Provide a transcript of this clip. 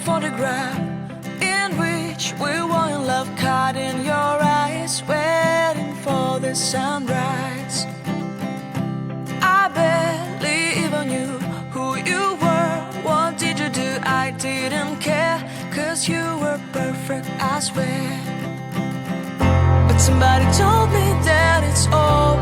photograph in which we were in love, caught in your eyes, waiting for the sunrise. I barely even knew who you were. What did you do? I didn't care, 'cause you were perfect, I swear. But somebody told me that it's all